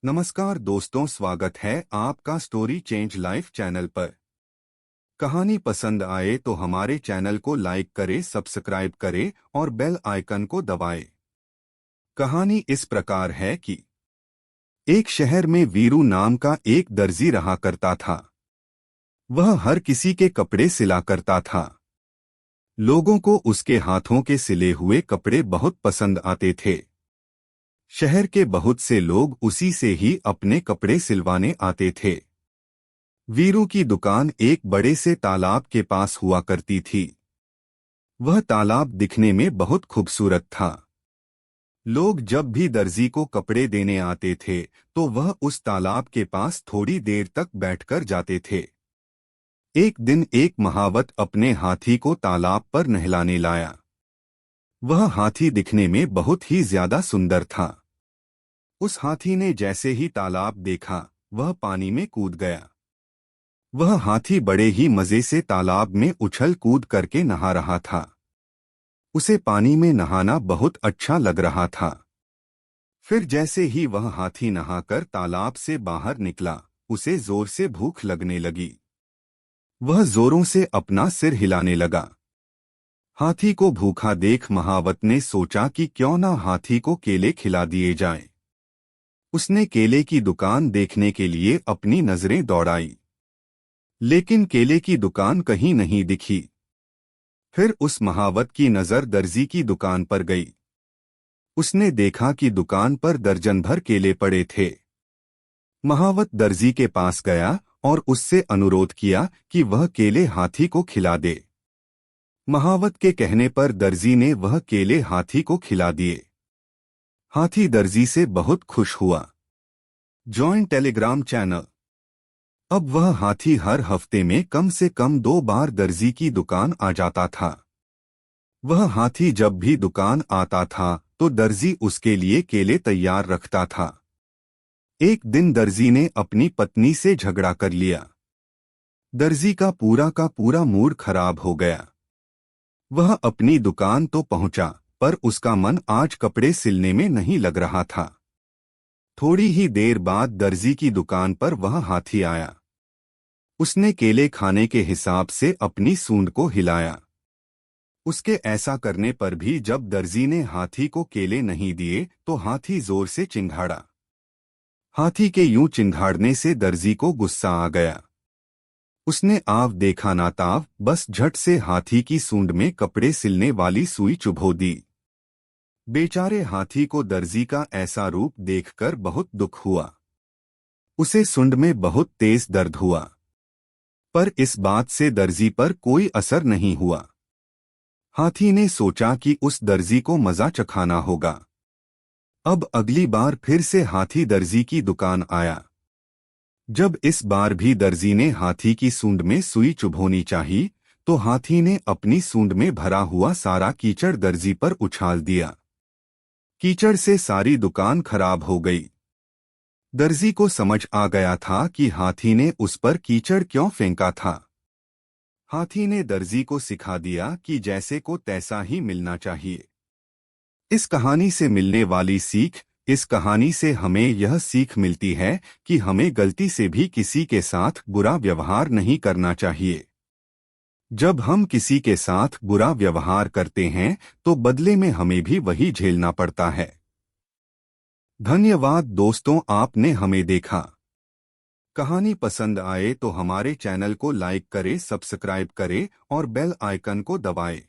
नमस्कार दोस्तों, स्वागत है आपका स्टोरी चेंज लाइफ चैनल पर। कहानी पसंद आए तो हमारे चैनल को लाइक करें, सब्सक्राइब करें और बेल आइकन को दबाएं। कहानी इस प्रकार है कि एक शहर में वीरू नाम का एक दर्जी रहा करता था। वह हर किसी के कपड़े सिला करता था। लोगों को उसके हाथों के सिले हुए कपड़े बहुत पसंद आते थे। शहर के बहुत से लोग उसी से ही अपने कपड़े सिलवाने आते थे। वीरू की दुकान एक बड़े से तालाब के पास हुआ करती थी। वह तालाब दिखने में बहुत खूबसूरत था। लोग जब भी दर्जी को कपड़े देने आते थे तो वह उस तालाब के पास थोड़ी देर तक बैठकर जाते थे। एक दिन एक महावत अपने हाथी को तालाब पर नहलाने लाया। वह हाथी दिखने में बहुत ही ज्यादा सुंदर था। उस हाथी ने जैसे ही तालाब देखा, वह पानी में कूद गया। वह हाथी बड़े ही मजे से तालाब में उछल कूद करके नहा रहा था। उसे पानी में नहाना बहुत अच्छा लग रहा था। फिर जैसे ही वह हाथी नहाकर तालाब से बाहर निकला, उसे जोर से भूख लगने लगी। वह जोरों से अपना सिर हिलाने लगा। हाथी को भूखा देख महावत ने सोचा कि क्यों ना हाथी को केले खिला दिए जाएं। उसने केले की दुकान देखने के लिए अपनी नजरें दौड़ाई, लेकिन केले की दुकान कहीं नहीं दिखी। फिर उस महावत की नजर दर्जी की दुकान पर गई। उसने देखा कि दुकान पर दर्जन भर केले पड़े थे। महावत दर्जी के पास गया और उससे अनुरोध किया कि वह केले हाथी को खिला दे। महावत के कहने पर दर्जी ने वह केले हाथी को खिला दिए। हाथी दर्जी से बहुत खुश हुआ। Join Telegram channel. अब वह हाथी हर हफ्ते में कम से कम 2 बार दर्जी की दुकान आ जाता था। वह हाथी जब भी दुकान आता था तो दर्जी उसके लिए केले तैयार रखता था। एक दिन दर्जी ने अपनी पत्नी से झगड़ा कर लिया। दर्जी का पूरा मूड खराब हो गया। वह अपनी दुकान तो पहुंचा, पर उसका मन आज कपड़े सिलने में नहीं लग रहा था। थोड़ी ही देर बाद दर्जी की दुकान पर वह हाथी आया। उसने केले खाने के हिसाब से अपनी सूंड को हिलाया। उसके ऐसा करने पर भी जब दर्जी ने हाथी को केले नहीं दिए तो हाथी जोर से चिंघाड़ा। हाथी के यूं चिंघाड़ने से दर्जी को गुस्सा आ गया। उसने आव देखा ना ताव, बस झट से हाथी की सूंड में कपड़े सिलने वाली सुई चुभो दी। बेचारे हाथी को दर्जी का ऐसा रूप देखकर बहुत दुख हुआ। उसे सूंड में बहुत तेज दर्द हुआ, पर इस बात से दर्जी पर कोई असर नहीं हुआ। हाथी ने सोचा कि उस दर्जी को मजा चखाना होगा। अब अगली बार फिर से हाथी दर्जी की दुकान आया। जब इस बार भी दर्जी ने हाथी की सूंड में सुई चुभोनी चाही, तो हाथी ने अपनी सूंड में भरा हुआ सारा कीचड़ दर्जी पर उछाल दिया। कीचड़ से सारी दुकान खराब हो गई। दर्जी को समझ आ गया था कि हाथी ने उस पर कीचड़ क्यों फेंका था। हाथी ने दर्जी को सिखा दिया कि जैसे को तैसा ही मिलना चाहिए। इस कहानी से मिलने वाली सीख। इस कहानी से हमें यह सीख मिलती है कि हमें गलती से भी किसी के साथ बुरा व्यवहार नहीं करना चाहिए। जब हम किसी के साथ बुरा व्यवहार करते हैं तो बदले में हमें भी वही झेलना पड़ता है। धन्यवाद दोस्तों, आपने हमें देखा। कहानी पसंद आए तो हमारे चैनल को लाइक करें, सब्सक्राइब करें और बेल आइकन को दबाएं।